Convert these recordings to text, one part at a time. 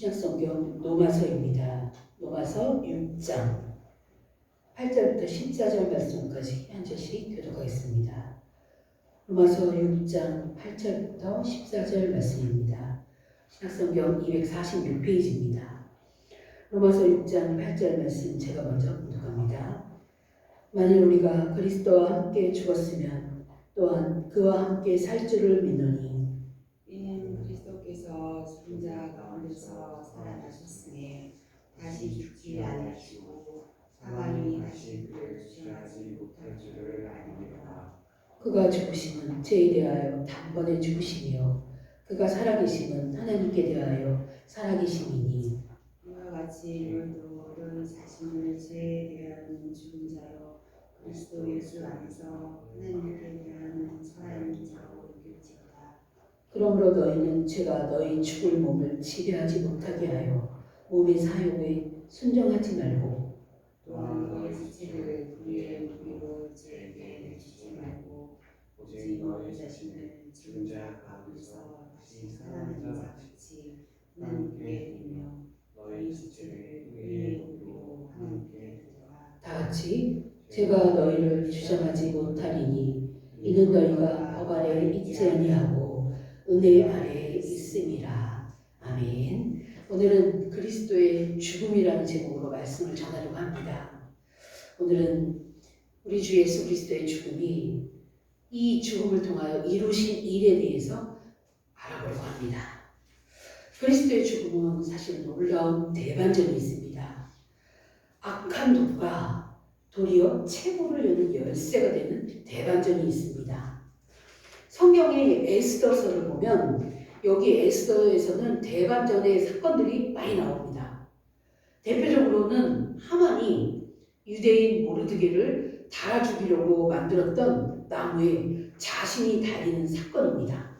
신약성경 로마서입니다. 로마서 6장 8절부터 14절 말씀까지 한 절씩 교독하겠습니다. 로마서 6장 8절부터 14절 말씀입니다. 신약성경 246페이지입니다. 로마서 6장 8절 말씀 제가 먼저 교독합니다. 만일 우리가 그리스도와 함께 죽었으면 또한 그와 함께 살 줄을 믿노니 이는 그리스도께서 죽은 자 가운데서 살아나셨으니 다시 죽지 아니하시고 사망이 다시 그를 주장하지 못할 줄을 아니라. 그가 죽으심은 죄에 대하여 단번에 죽으시며 그가 살아계심은 하나님께 대하여 살아계심이니 이와 같이 너희도 너희 자신을 죄에 대한 죽은 자요 그리스도 예수 안에서 하나님께 대한 살아있는 자로 여길지어다. 그러므로 너희는 죄가 너희 죽을 몸을 지배하지 못하게 하여 몸의 사욕에 순종하지 말고 또한 너희 지체를 불의의 무리로 죄에게 내주지 말고 오직 너희 자신을 죽은 자 가운데서 다시 살아나는 자 같이 하나님께 드리며 너희 지체를 의의 무리로 하나님께 드리라. 다 같이 제가 너희를 주장하지 못하리니 이는 너희가 법 아래 있지 아니하고 은혜 아래에 있음이라. 아멘. 오늘은 그리스도의 죽음이라는 제목으로 말씀을 전하려고 합니다. 오늘은 우리 주 예수 그리스도의 죽음이 이 죽음을 통하여 이루신 일에 대해서 알아보려고 합니다. 그리스도의 죽음은 사실 놀라운 대반전이 있습니다. 악한 도가 도리어 채굴을 여는 열쇠가 되는 대반전이 있습니다. 성경의 에스더서를 보면 여기 에스더에서는 대반전의 사건들이 많이 나옵니다. 대표적으로는 하만이 유대인 모르드게를 달아 죽이려고 만들었던 나무에 자신이 달리는 사건입니다.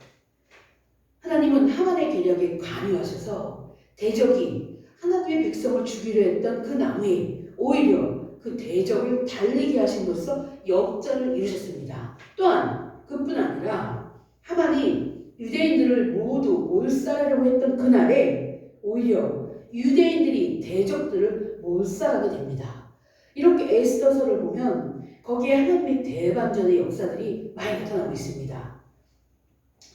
하나님은 하만의 계략에 관여하셔서 대적이 하나님의 백성을 죽이려 했던 그 나무에 오히려 그 대적을 달리게 하심으로써 역전을 이루셨습니다. 또한 그뿐 아니라 하만이 유대인들을 모두 몰살하려고 했던 그날에 오히려 유대인들이 대적들을 몰살하게 됩니다. 이렇게 에스더서를 보면 거기에 하나님의 대반전의 역사들이 많이 나타나고 있습니다.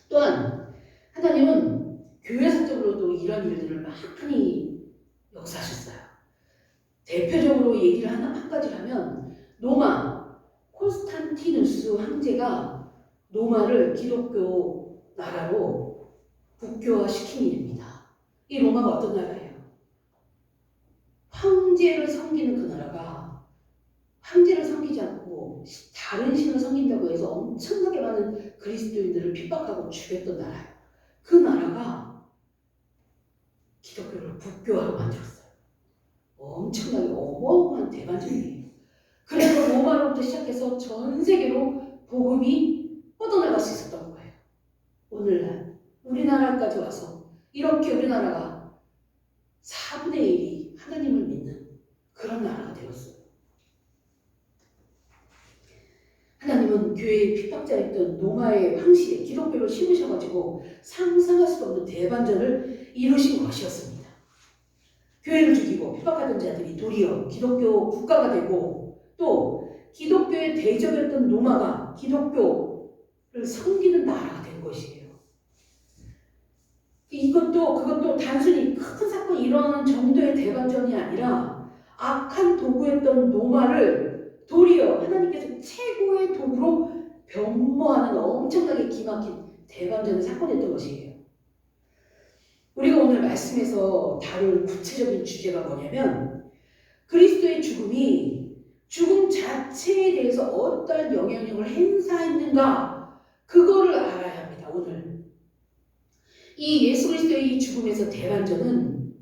또한 하나님은 교회사적으로도 이런 일들을 많이 역사하셨어요. 대표적으로 얘기를 한 가지를 하면 로마 콘스탄티누스 황제가 로마를 기독교 나라로 국교화시킨 일입니다. 이 로마가 어떤 나라예요? 황제를 섬기는 그 나라가 황제를 섬기지 않고 다른 신을 섬긴다고 해서 엄청나게 많은 그리스도인들을 핍박하고 죽였던 나라예요. 그 나라가 기독교를 국교화로 만들었어요. 엄청나게 어마어마한 대반전이에요. 그래서 로마로부터 시작해서 전 세계로 복음이 뻗어나갈 수 있었던 거예요. 오늘날 우리나라까지 와서 이렇게 우리나라가 4분의 1이 하나님을 믿는 그런 나라가 되었어요. 하나님은 교회의 핍박자였던 로마의 황실에 기독교를 심으셔가지고 상상할 수 없는 대반전을 이루신 것이었습니다. 교회를 죽이고 핍박하던 자들이 도리어 기독교 국가가 되고 또 기독교의 대적이었던 로마가 기독교를 섬기는 나라가 된 것이에요. 그것도 단순히 큰 사건이 일어나는 정도의 대반전이 아니라 악한 도구였던 로마를 도리어 하나님께서 최고의 도구로 변모하는 엄청나게 기막힌 대반전의 사건이었던 것이에요. 우리가 오늘 말씀에서 다룰 구체적인 주제가 뭐냐면 그리스도의 죽음이 죽음 자체에 대해서 어떤 영향력을 행사했는가 그거를 알아야 합니다. 오늘 이 예수 그리스도의 이 죽음에서 대반전은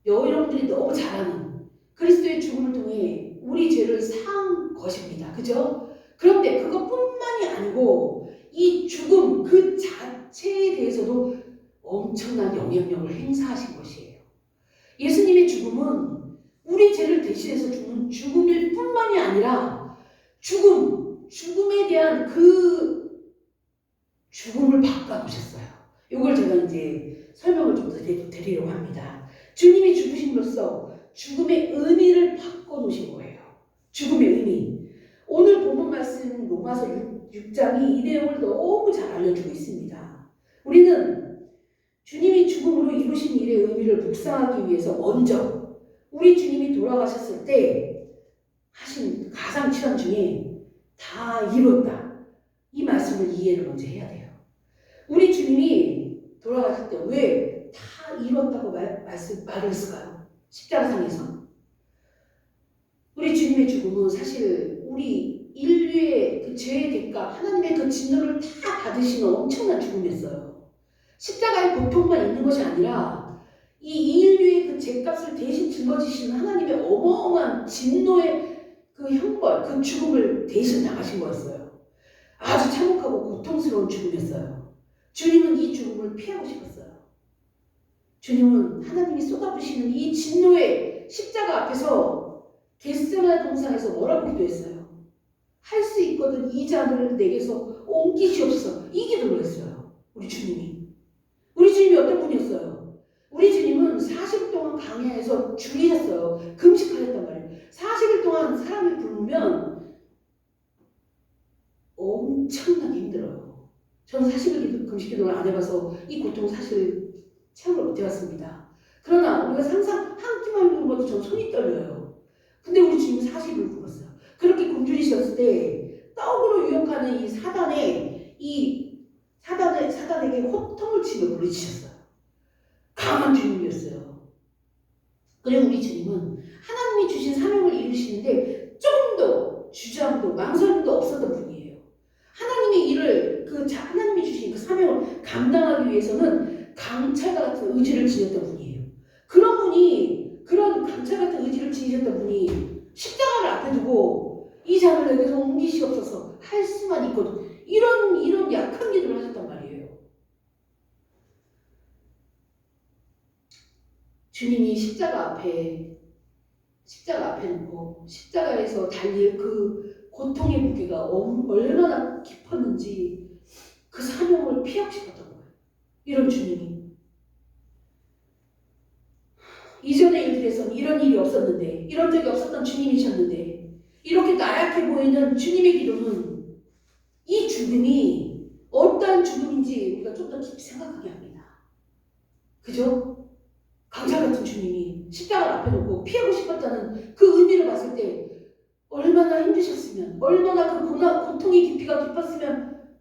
여러분들이 너무 잘 아는 그리스도의 죽음을 통해 우리 죄를 사한 것입니다. 그죠? 그런데 그것뿐만이 아니고 이 죽음 그 자체에 대해서도 엄청난 영향력을 행사하신 것이에요. 예수님의 죽음은 우리 죄를 대신해서 죽는 죽음일 뿐만이 아니라 죽음에 대한 그 죽음을 바꿔놓으셨어요. 이걸 제가 이제 설명을 좀 드리려고 합니다. 주님이 죽으심으로써 죽음의 의미를 바꿔놓으신 거예요. 죽음의 의미. 오늘 본문 말씀 로마서 6장이 이 내용을 너무 잘 알려주고 있습니다. 우리는 주님이 죽음으로 이루신 일의 의미를 묵상하기 위해서 먼저 우리 주님이 돌아가셨을 때 하신 가상치lan 중에 다 이뤘다. 이 말씀을 이해를 먼저 해야 돼요. 우리 주님이 돌아가실 때 왜 다 이뤘다고 말을 했을까요? 십자가상에서. 우리 주님의 죽음은 사실 우리 인류의 그 죄의 대가, 하나님의 그 진노를 다 받으시는 엄청난 죽음이었어요. 십자가의 고통만 있는 것이 아니라 이 인류의 그 죄값을 대신 짊어지시는 하나님의 어마어마한 진노의 그 형벌, 그 죽음을 대신 당하신 거였어요. 아주 참혹하고 고통스러운 죽음이었어요. 주님은 이 죽음을 피하고 싶었어요. 주님은 하나님이 쏟아부시는 이 진노의 십자가 앞에서 겟세마네 동산에서 뭐라고 기도했어요? 할 수 있거든 이 잔을 내게서 옮기시옵소서. 이 기도를 했어요. 우리 주님이. 우리 주님이 어떤 분이었어요? 우리 주님은 40일 동안 광야에서 죽이셨어요. 금식하셨단 말이에요. 40일 동안 사람이 굶으면 엄청나게 힘들어요. 저는 40일 금식 기도를 안 해봐서 이 고통 사실 체험을 못 해봤습니다. 그러나 우리가 상상 한 끼만 굶어도 저는 손이 떨려요. 근데 우리 주님은 40일 굶었어요. 그렇게 굶주리셨을 때 떡으로 유혹하는 이 사단에게 호통을 치며 물리치셨어요. 강한 주님이었어요. 그리고 우리 주님은 하나님이 주신 사명을 이루시는데 조금도 주저함도 망설임도 없었던 분이에요. 하나님의 일을 하나님이 주신 그 사명을 감당하기 위해서는 강철과 같은 의지를 지녔던 분이에요. 그런 강철 같은 의지를 지니셨던 분이 십자가를 앞에 두고 이 잔을 내게서 옮기시옵소서 할 수만 있거든. 이런 약한 기도를 하셨단 말이에요. 주님이 십자가 앞에 놓고 십자가에서 달릴 그 고통의 무게가 얼마나 깊었는지 그 사명을 피하고 싶었던 거예요. 이런 주님이. 이전의 일들에서는 이런 일이 없었는데, 이런 적이 없었던 주님이셨는데, 이렇게 나약해 보이는 주님의 기도는 이 죽음이 어떠한 죽음인지 우리가 좀 더 깊이 생각하게 합니다. 그죠? 강철 같은 주님이 십자가를 앞에 놓고 피하고 싶었다는 그 의미를 봤을 때 얼마나 힘드셨으면, 얼마나 그 고통의 깊이가 깊었으면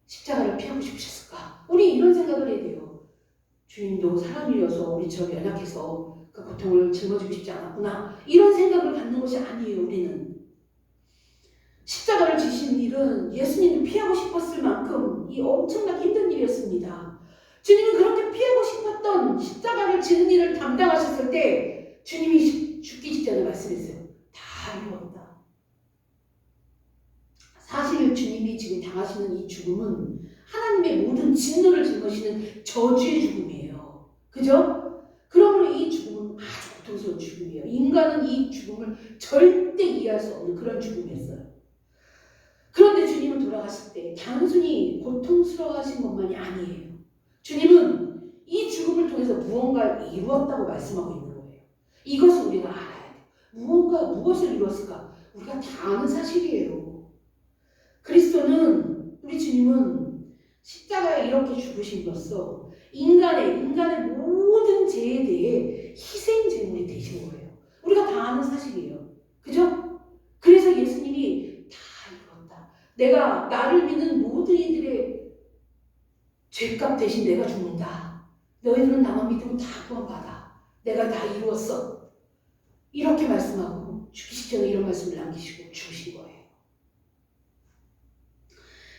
십자가를 피하고 싶으셨을까? 우리 이런 생각을 해야 돼요. 주님도 사람이어서 우리처럼 연약해서 그 고통을 짊어지고 싶지 않았구나. 이런 생각을 갖는 것이 아니에요. 우리는 십자가를 지신 일은 예수님도 피하고 싶었을 만큼 이 엄청나게 힘든 일이었습니다. 주님은 그렇게 피하고 싶었던 십자가를 지는 일을 담당하셨을 때 주님이 죽기 직전에 말씀했어요. 다 이루었다. 사실 주님이 지금 당하시는 이 죽음은 하나님의 모든 진노를 짊어지는 저주의 죽음이에요. 그죠? 그러므로 이 죽음은 아주 고통스러운 죽음이에요. 인간은 이 죽음을 절대 이해할 수 없는 그런 죽음이었어요. 그런데 주님은 돌아가실 때 단순히 고통스러워하신 것만이 아니에요. 주님은 이 죽음을 통해서 무언가를 이루었다고 말씀하고 있는 거예요. 이것을 우리가 알아야 돼요. 무엇을 이루었을까? 우리가 다 아는 사실이에요. 그리스도는, 우리 주님은 십자가에 이렇게 죽으심으로써 인간의 모든 죄에 대해 희생 제물이 되신 거예요. 우리가 다 아는 사실이에요. 그죠? 그래서 예수님이 다 이루었다. 내가 나를 믿는 모든 이들의 죄값 대신 내가 죽는다. 너희들은 나만 믿으면 다 구원받아. 내가 다 이루었어. 이렇게 말씀하고 죽기 직전에 이런 말씀을 남기시고 죽으신 거예요.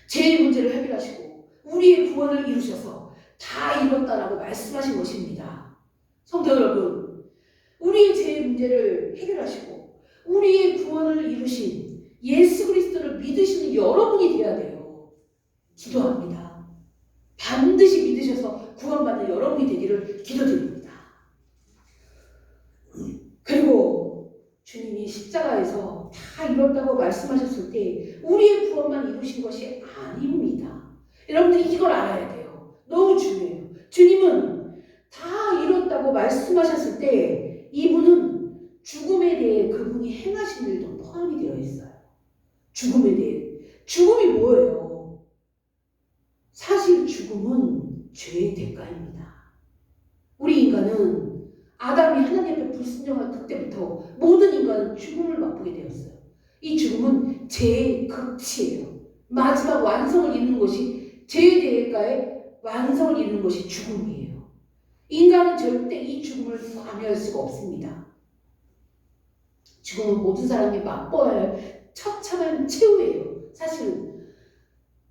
죄의 문제를 해결하시고 우리의 구원을 이루셔서 다 이뤘다라고 말씀하신 것입니다. 성도 여러분, 우리의 죄의 문제를 해결하시고 우리의 구원을 이루신 예수 그리스도를 믿으시는 여러분이 되어야 돼요. 기도합니다. 반드시 믿으셔서 구원받는 여러분이 되기를 기도드립니다. 그리고 주님이 십자가에서 다 이뤘다고 말씀하셨을 때 우리의 구원만 이루신 것이 아닙니다. 여러분들이 이걸 알아야 돼요. 너무 중요해요. 주님은 다 이뤘다고 말씀하셨을 때 이분은 죽음에 대해 그분이 행하신 일도 포함이 되어 있어요. 죽음에 대해. 죽음이 뭐예요? 사실 죽음은 죄의 대가입니다. 우리 인간은 아담이 하나님 앞에 불순종한 그때부터 모든 인간은 죽음을 맛보게 되었어요. 이 죽음은 죄의 극치예요. 마지막 완성을 이루는 것이, 죄의 대가의 완성을 이루는 것이 죽음이에요. 인간은 절대 이 죽음을 관여할 수가 없습니다. 죽음은 모든 사람이 맛보아야 할 처참한 최후예요. 사실은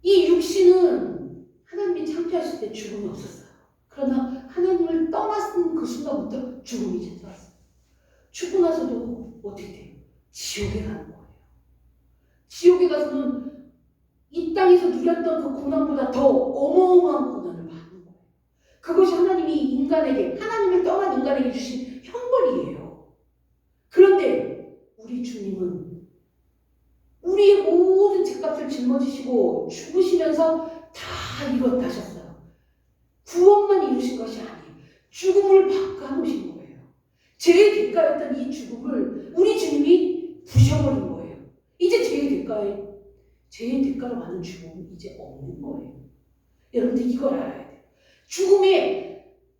이 육신은 하나님이 창조하실 때 죽음이 없었어요. 그러나 하나님을 떠났은 그 순간부터 죽음이 찾아왔어요. 죽고 나서도 어떻게 돼요? 지옥에 가는 거예요. 지옥에 가서는 이 땅에서 누렸던 그 고난보다 더 어마어마한 고난을 받는 거예요. 그것이 하나님이 하나님을 떠난 인간에게 주신 형벌이에요. 그런데 우리 주님은 우리의 모든 죄값을 짊어지시고 죽으시면서 다 이뤘다 하셨어요. 구원만 이루신 것이 아니에요. 죽음을 바꿔놓으신 거예요. 죄의 대가였던 이 죽음을 우리 주님이 부셔버린 거예요. 이제 죄의 대가로 받는 죽음은 이제 없는 거예요. 여러분들 이걸 알아야 돼요.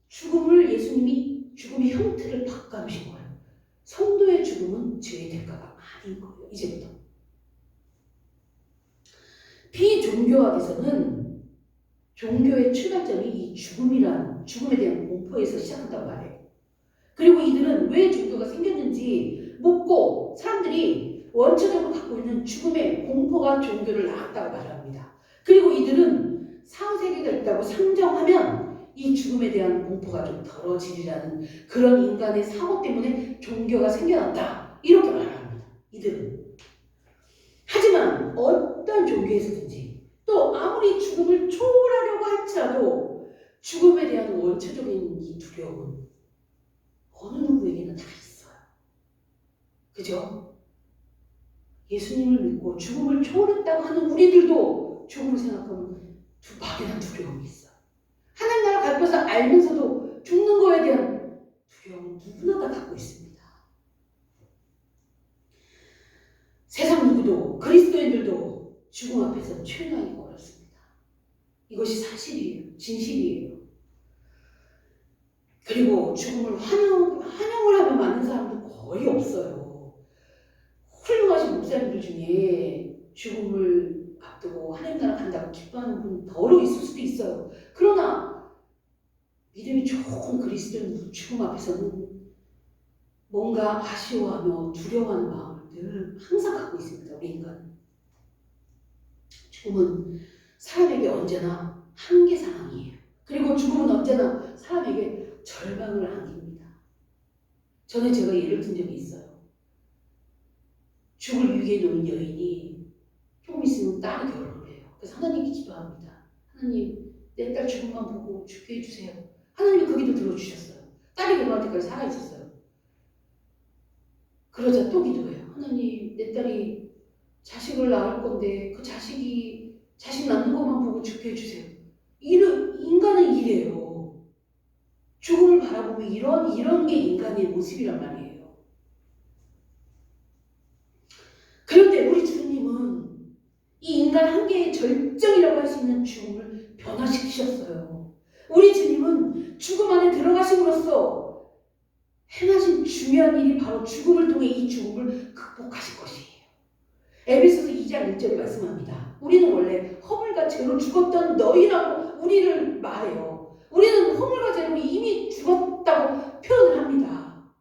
죽음을 예수님이 죽음의 형태를 바꿔놓으신 거예요. 성도의 죽음은 죄의 대가가 아닌 거예요. 이제부터. 비종교학에서는 종교의 출발점이 이 죽음에 대한 공포에서 시작한다고 말해요. 그리고 이들은 왜 종교가 생겼는지 묻고 사람들이 원초적으로 갖고 있는 죽음의 공포가 종교를 낳았다고 말합니다. 그리고 이들은 상세계가 있다고 상정하면 이 죽음에 대한 공포가 좀 덜어지리라는 그런 인간의 사고 때문에 종교가 생겨났다. 이렇게 말합니다. 이들은. 하지만 어떤 종교에서든지 또 아무리 죽음을 초월하려고 할지라도 죽음에 대한 원초적인 이 두려움은 어느 누구에게는 다 있어요. 그죠? 예수님을 믿고 죽음을 초월했다고 하는 우리들도 죽음을 생각하면 막연한 두려움이 있어요. 하나님 나라 갈 것을 알면서도 죽는 거에 대한 두려움은 누구나 다 갖고 있습니다. 세상 누구도, 그리스도인들도 죽음 앞에서 최면하기 어렵습니다. 이것이 사실이에요. 진실이에요. 그리고 죽음을 환영을 하며 맞는 사람도 거의 없어요. 훌륭하신 목사님들 중에 죽음을 앞두고 하나님 나라 간다고 기뻐하는 분 더러 있을 수도 있어요. 그러나 믿음이 좋은 그리스도인 죽음 앞에서는 뭔가 아쉬워하며 두려워하는 마음을 늘 항상 갖고 있습니다. 우리 인간은. 죽음은 사람에게 언제나 한계 상황이에요. 그리고 죽음은 언제나 사람에게 절망을 안깁니다. 전에 제가 예를 든 적이 있어요. 죽을 위기에 놓인 여인이 조금 있으면 딸이 결혼을 해요. 그래서 하나님께 기도합니다. 하나님, 내 딸 죽음만 보고 죽게 해주세요. 하나님이 그 기도 들어주셨어요. 딸이 결혼할 때까지 살아있었어요. 그러자 또 기도해요. 하나님, 내 딸이 자식을 낳을 건데 그 자식이 자식 낳는 것만 보고 죽게 해주세요. 인간은 이래요. 죽음을 바라보면 이런 게 인간의 모습이란 말이에요. 그런데 우리 주님은 이 인간 한계의 절정이라고 할 수 있는 죽음을 변화시키셨어요. 우리 주님은 죽음 안에 들어가심으로써 행하신 중요한 일이 바로 죽음을 통해 이 죽음을 극복하실 것이에요. 에베소서 2장 1절에 말씀합니다. 우리는 원래 허물과 죄로 죽었던 너희라고 우리를 말해요. 우리는 허물과 죄로 이미 죽었다고 표현을 합니다.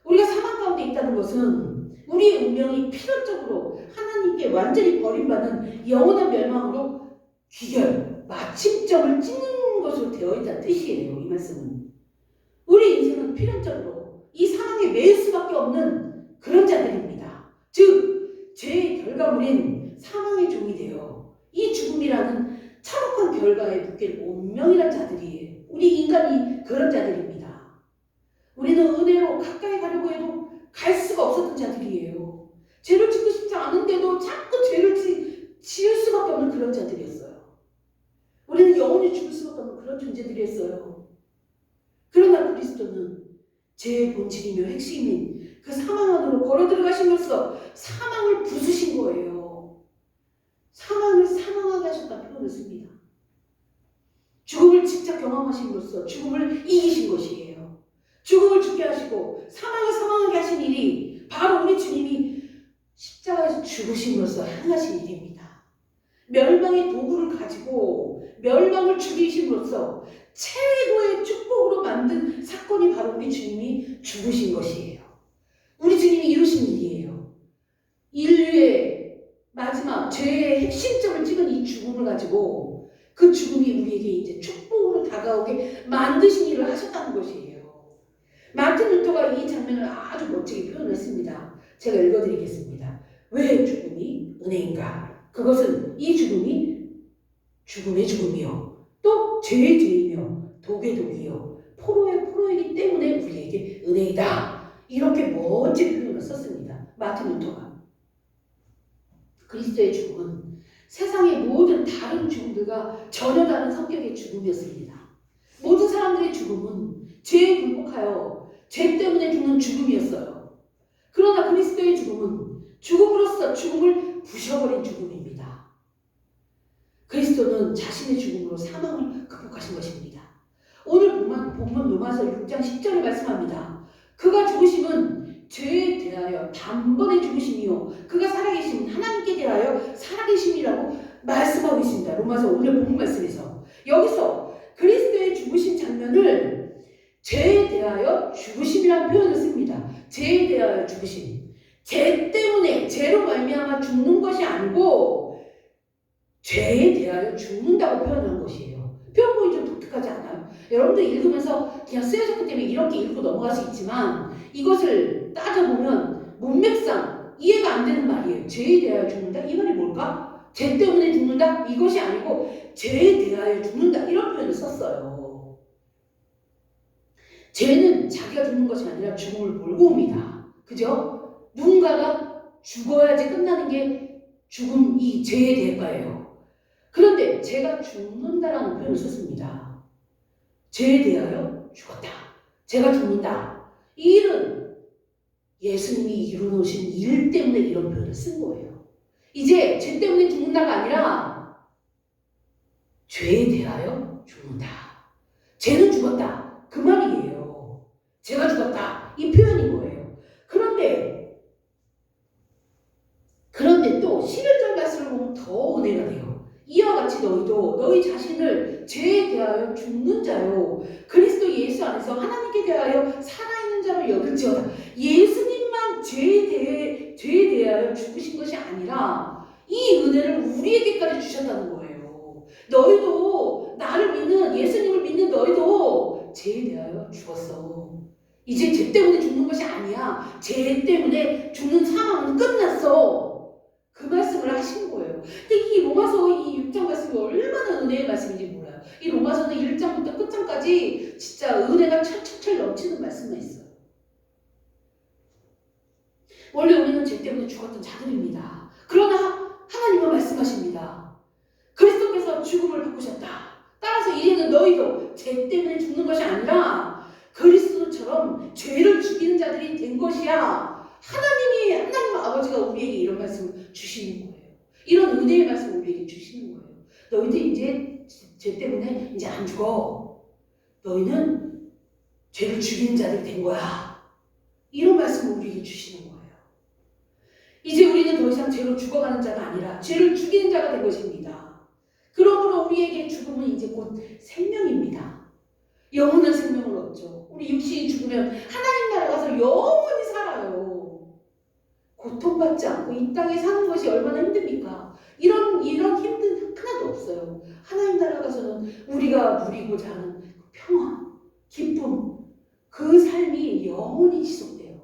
우리가 사망 가운데 있다는 것은 우리의 운명이 필연적으로 하나님께 완전히 버림받는 영원한 멸망으로 귀결, 마침점을 찍는 것으로 되어 있다는 뜻이에요. 이 말씀은. 우리 인생은 필연적으로 이 상황에 매일 수밖에 없는 그런 자들입니다. 즉, 죄의 결과물인 사망의 종이 되어 이 죽음이라는 참혹한 결과에 묶일 운명이란 자들이에요. 우리 인간이 그런 자들입니다. 우리는 은혜로 가까이 가려고 해도 갈 수가 없었던 자들이에요. 죄를 짓고 싶지 않은데도 자꾸 죄를 지을 수밖에 없는 그런 자들이었어요. 우리는 영원히 죽을 수밖에 없는 그런 존재들이었어요. 그러나 그리스도는 죄의 본질이며 핵심인 그 사망 안으로 걸어 들어가심으로써 사망을 부수신 거예요. 사망을 사망하게 하셨다는 표현을 씁니다. 죽음을 직접 경험하심으로써 죽음을 이기신 것이에요. 죽음을 죽게 하시고 사망을 사망하게 하신 일이 바로 우리 주님이 십자가에서 죽으심으로써 행하신 일입니다. 멸망의 도구를 가지고 멸망을 죽이심으로써 최고의 축복으로 만든 사건이 바로 우리 주님이 죽으신 것이에요. 우리 주님이 이루신 일이에요. 인류의 마지막 죄의 핵심점을 찍은 이 죽음을 가지고 그 죽음이 우리에게 이제 축복으로 다가오게 만드신 일을 하셨다는 것이에요. 마틴 루터가 이 장면을 아주 멋지게 표현했습니다. 제가 읽어드리겠습니다. 왜 죽음이 은혜인가? 그것은 이 죽음이 죽음의 죽음이요, 또 죄의 죄이며 독의 독이요, 포로의 포로이기 때문에 우리에게 은혜이다. 이렇게 멋진 표현을 썼습니다. 마틴 루터가. 그리스도의 죽음은 세상의 모든 다른 죽음들과 전혀 다른 성격의 죽음이었습니다. 모든 사람들의 죽음은 죄에 굴복하여 죄 때문에 죽는 죽음이었어요. 그러나 그리스도의 죽음은 죽음으로써 죽음을 부셔버린 죽음입니다. 그리스도는 자신의 죽음으로 사망을 극복하신 것입니다. 오늘 본문 로마서 6장 10절에 말씀합니다. 그가 죽으심은 죄에 대하여 단번에 죽으심이요, 그가 살아계심은 하나님께 대하여 살아계심이라고 말씀하고 있습니다. 로마서 오늘 본문 말씀에서. 여기서 그리스도의 죽으신 장면을 죄에 대하여 죽으심이라는 표현을 씁니다. 죄에 대하여 죽으심. 죄 때문에, 죄로 말미암아 죽는 것이 아니고 죄에 대하여 죽는다고 표현한 것이에요. 표현법이 좀 독특하지 않아요? 여러분들 읽으면서 그냥 쓰여졌기 때문에 이렇게 읽고 넘어갈 수 있지만 이것을 따져보면 문맥상 이해가 안 되는 말이에요. 죄에 대하여 죽는다? 이 말이 뭘까? 죄 때문에 죽는다? 이것이 아니고 죄에 대하여 죽는다, 이런 표현을 썼어요. 죄는 자기가 죽는 것이 아니라 죽음을 몰고 옵니다. 그죠? 누군가가 죽어야지 끝나는 게 죽음, 이 죄의 대가예요. 그런데 죄가 죽는다라는 표현을 썼습니다. 죄에 대하여 죽었다. 죄가 죽는다. 이 일은 예수님이 이루어놓으신 일 때문에 이런 표현을 쓴 거예요. 이제 죄 때문에 죽는다가 아니라 죄에 대하여 죽는다. 죄는 죽었다. 그 말이에요. 죄가 죽었다. 이 표현인 거예요. 그런데 또 11절 말씀을 보면 더 은혜가 돼요. 이와 같이 너희도 너희 자신을 죄에 대하여 죽는 자요 그리스도 예수 안에서 하나님께 대하여 살아있는 자로 여길지어다. 예수님만 죄에 대하여 죽으신 것이 아니라 이 은혜를 우리에게까지 주셨다는 거예요. 너희도 나를 믿는 예수님을 믿는 너희도 죄에 대하여 죽었어. 이제 죄 때문에 죽는 것이 아니야. 죄 때문에 죽는 상황은 끝났어. 그 말씀을 하신 거예요. 근데 이 로마서 이 6장 말씀이 얼마나 은혜의 말씀인지 몰라요. 이 로마서는 1장부터 끝장까지 진짜 은혜가 철철철 넘치는 말씀만 있어요. 원래 우리는 죄 때문에 죽었던 자들입니다. 그러나 하나님은 말씀하십니다. 그리스도께서 죽음을 바꾸셨다. 따라서 이제는 너희도 죄 때문에 죽는 것이 아니라 그리스도처럼 죄를 죽이는 자들이 된 것이야. 하나님 아버지가 우리에게 이런 말씀을 주시는 거예요. 이런 은혜의 말씀을 우리에게 주시는 거예요. 너희들 이제 죄 때문에 이제 안 죽어. 너희는 죄를 죽이는 자들이 된 거야. 이런 말씀을 우리에게 주시는 거예요. 이제 우리는 더 이상 죄로 죽어가는 자가 아니라 죄를 죽이는 자가 된 것입니다. 그러므로 우리에게 죽음은 이제 곧 생명입니다. 영원한 생명을 얻죠. 우리 육신이 죽으면 하나님 나라 가서 영원히 살아요. 고통받지 않고 이 땅에 사는 것이 얼마나 힘듭니까? 이런 힘든 하나도 없어요. 하나님 나라 가서는 우리가 누리고자 하는 평화, 기쁨, 그 삶이 영원히 지속돼요.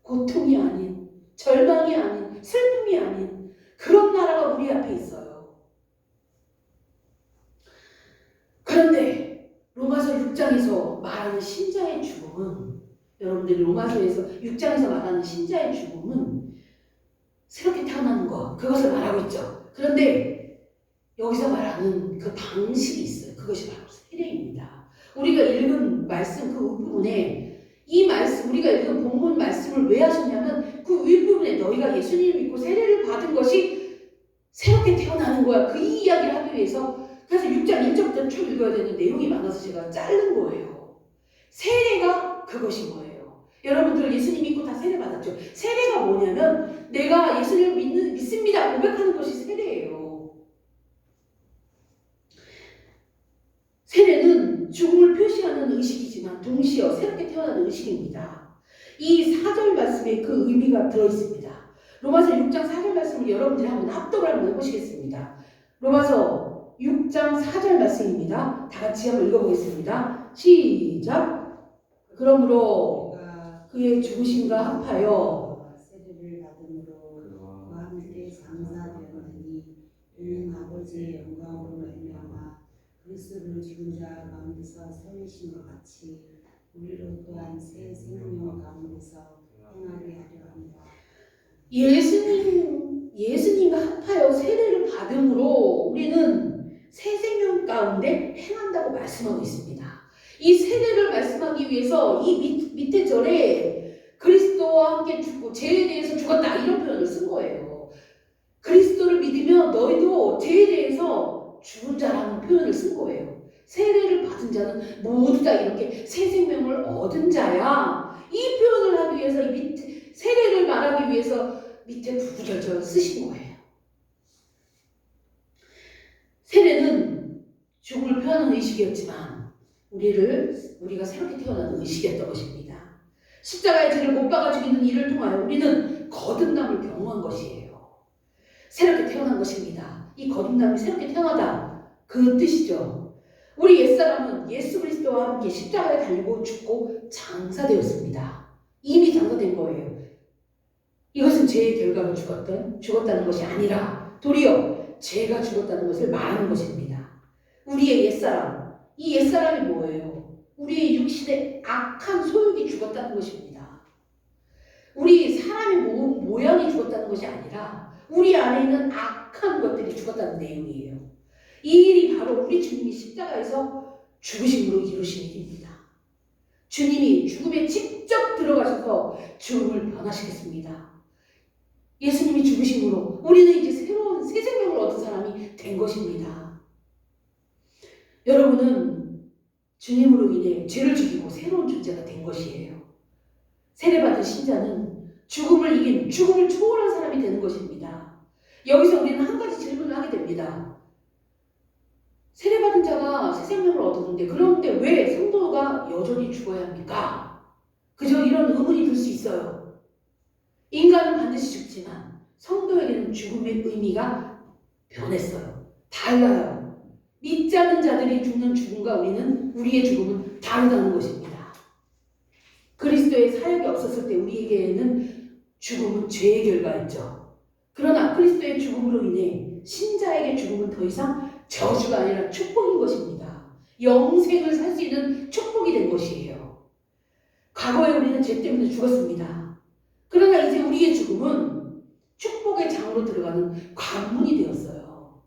고통이 아닌, 절망이 아닌, 슬픔이 아닌 그런 나라가 우리 앞에 있어요. 그런데 로마서 6장에서 말하는 신자의 죽음은, 여러분들이 로마서에서 6장에서 말하는 신자의 죽음은 새롭게 태어나는 것, 그것을 말하고 있죠. 그런데 여기서 말하는 그 방식이 있어요. 그것이 바로 세례입니다. 우리가 읽은 말씀 그 윗부분에 이 말씀, 우리가 읽은 본문 말씀을 왜 하셨냐면 그 윗부분에 너희가 예수님을 믿고 세례를 받은 것이 새롭게 태어나는 거야. 그 이야기를 하기 위해서 그래서 6장 1절부터 쭉 읽어야 되는 내용이 많아서 제가 자른 거예요. 세례가 그것인 거예요. 여러분들 예수님 믿고 다 세례 받았죠. 세례가 뭐냐면 내가 예수님을 믿습니다 고백하는 것이 세례예요. 세례는 죽음을 표시하는 의식이지만 동시에 새롭게 태어나는 의식입니다. 이 4절 말씀에 그 의미가 들어있습니다. 로마서 6장 4절 말씀을 여러분들이 한번 합독을 한번 해보시겠습니다. 로마서 6장 4절 말씀입니다. 다 같이 한번 읽어보겠습니다. 시작. 그러므로 그의 죽으심과 합하여 세례를 받음으로 그와 함께 장사되었느니 이는 아버지의 영광으로 말미암아 그리스도를 죽은 자 가운데서 살리신 것 같이 우리로 또한 새 생명 가운데서 행하게 하려 합니다. 예수님과 합하여 세례를 받음으로 우리는 새 생명 가운데 행한다고 말씀하고 있습니다. 이 세례를 말씀하기 위해서 이 밑에 절에 그리스도와 함께 죽고 죄에 대해서 죽었다 이런 표현을 쓴 거예요. 그리스도를 믿으면 너희도 죄에 대해서 죽은 자라는 표현을 쓴 거예요. 세례를 받은 자는 모두 다 이렇게 새 생명을 얻은 자야. 이 표현을 하기 위해서 이 밑에 세례를 말하기 위해서 밑에 부구절절 쓰신 거예요. 세례는 죽음을 표하는 의식이었지만 우리가 새롭게 태어나는 의식이었던 것입니다. 십자가의 죄를 못 박아 죽이는 이를 통하여 우리는 거듭남을 경험한 것이에요. 새롭게 태어난 것입니다. 이 거듭남이 새롭게 태어나다 그 뜻이죠. 우리 옛사람은 예수 그리스도와 함께 십자가에 달리고 죽고 장사되었습니다. 이미 장사된 거예요. 이것은 죄의 결과로 죽었다는 것이 아니라 도리어 죄가 죽었다는 것을 말하는 것입니다. 우리의 옛사람, 이 옛사람이 뭐예요? 우리의 육신의 악한 소욕이 죽었다는 것입니다. 우리 사람의 모양이 죽었다는 것이 아니라 우리 안에 있는 악한 것들이 죽었다는 내용이에요. 이 일이 바로 우리 주님이 십자가에서 죽으심으로 이루신 일입니다. 주님이 죽음에 직접 들어가셔서 죽음을 변화시켰습니다. 예수님이 죽으심으로 우리는 이제 새로운 새 생명을 얻은 사람이 된 것입니다. 여러분은 주님으로 인해 죄를 죽이고 새로운 존재가 된 것이에요. 세례받은 신자는 죽음을 이긴, 죽음을 초월한 사람이 되는 것입니다. 여기서 우리는 한 가지 질문을 하게 됩니다. 세례받은 자가 새 생명을 얻었는데 그런데 왜 성도가 여전히 죽어야 합니까? 그저 이런 의문이 들 수 있어요. 인간은 반드시 죽지만 성도에게는 죽음의 의미가 변했어요. 달라요. 믿지 않는 자들이 죽는 죽음과 우리의 죽음은 다르다는 것입니다. 그리스도의 사역이 없었을 때 우리에게는 죽음은 죄의 결과였죠. 그러나 그리스도의 죽음으로 인해 신자에게 죽음은 더 이상 저주가 아니라 축복인 것입니다. 영생을 살 수 있는 축복이 된 것이에요. 과거에 우리는 죄 때문에 죽었습니다. 그러나 이제 우리의 죽음은 축복의 장으로 들어가는 관문이 되었어요.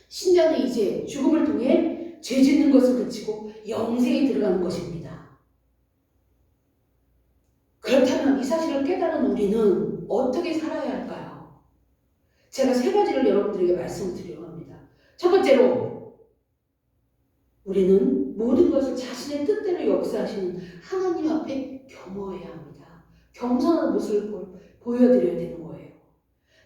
신자는 이제 죽음을 통해 죄 짓는 것을 그치고 영생에 들어가는 것입니다. 그렇다면 이 사실을 깨달은 우리는 어떻게 살아야 할까요? 제가 세 가지를 여러분들에게 말씀드리려고 합니다. 첫 번째로, 우리는 모든 것을 자신의 뜻대로 역사하시는 하나님 앞에 겸허해야 합니다. 겸손한 모습을 보여드려야 되는 거예요.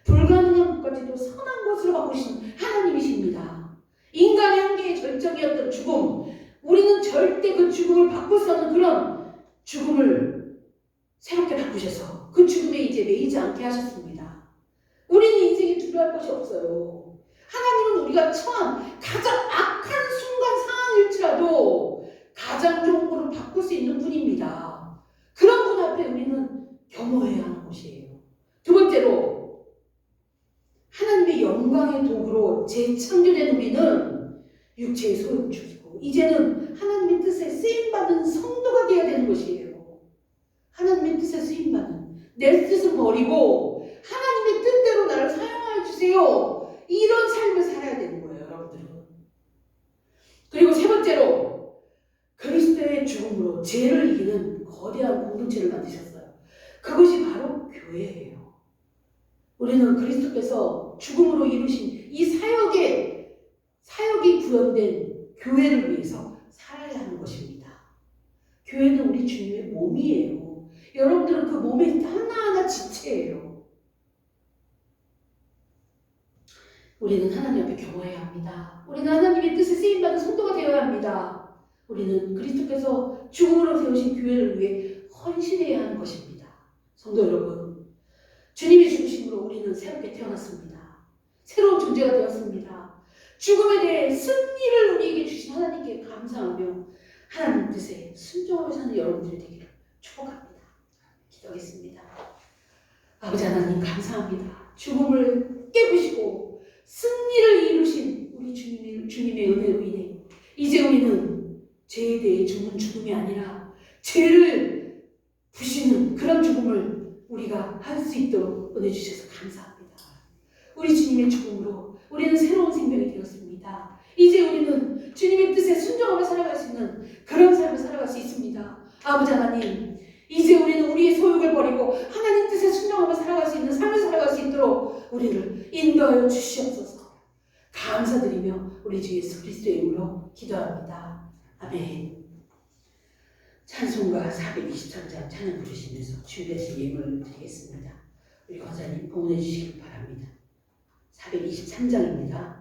불가능한 것까지도 선한 것으로 바꾸시는 하나님이십니다. 인간의 한계의 절정이었던 죽음, 우리는 절대 그 죽음을 바꿀 수 없는 그런 죽음을 새롭게 바꾸셔서 그 죽음에 이제 매이지 않게 하셨습니다. 우리는 인생에 두려워할 것이 없어요. 하나님은 우리가 처한 가장 악한 순간 상황일지라도 가장 좋은 것으로 바꿀 수 있는 분입니다. 그런 분 앞에 우리는 겸허해야 하는 것이에요. 두 번째로, 하나님의 영광의 도구로 재창조된 우리는 육체의 소욕을 죽이고 이제는 하나님의 뜻에 쓰임받은 성도가 되어야 되는 것이에요. 하나님의 뜻에 쓰임받는, 내 뜻은 버리고 하나님의 뜻대로 나를 사용하여 주세요. 이런 삶을 살아야 되는 거예요, 여러분들은. 그리고 세 번째로, 그리스도의 죽음으로 죄를 이기는 거대한 공동체를 만드셨어요. 그것이 바로 교회예요. 우리는 그리스도께서 죽음으로 이루신 이 사역이 구현된 교회를 위해서 살아야 하는 것입니다. 교회는 우리 주님의 몸이에요. 여러분들은 그 몸의 하나하나 지체예요. 우리는 하나님 앞에 겸허해야 합니다. 우리는 하나님의 뜻에 쓰임받은 성도가 되어야 합니다. 우리는 그리스도께서 죽음으로 세우신 교회를 위해 헌신해야 하는 것입니다. 성도 여러분, 주님이 죽으심으로 우리는 새롭게 태어났습니다. 새로운 존재가 되었습니다. 죽음에 대해 승리를 우리에게 주신 하나님께 감사하며 하나님 뜻에 순종하며 사는 여러분들이 되기를 축복합니다. 기도하겠습니다. 아버지 하나님 감사합니다. 죽음을 깨부시고 승리를 이루신 우리 주님의 은혜로 인해 이제 우리는 죄에 대해 죽는 죽음이 아니라 죄를 부시는 그런 죽음을 우리가 할 수 있도록 은혜 주셔서 감사합니다. 우리 주님의 죽음으로 우리는 새로운 생명이 되었습니다. 이제 우리는 주님의 뜻에 순종하며 살아갈 수 있는 그런 삶을 살아갈 수 있습니다. 아버지 하나님, 이제 우리는 우리의 소욕을 버리고 하나님 뜻에 순종하며 살아갈 수 있는 삶을 살아갈 수 있도록 우리를 인도하여 주시옵소서. 감사드리며 우리 주 예수 그리스도의 이름으로 기도합니다. 아멘. 찬송가 423장 찬양 부르시면서 준비하신 예물을 드리겠습니다. 우리 권사님 봉헌해 주시길 바랍니다. 423장입니다.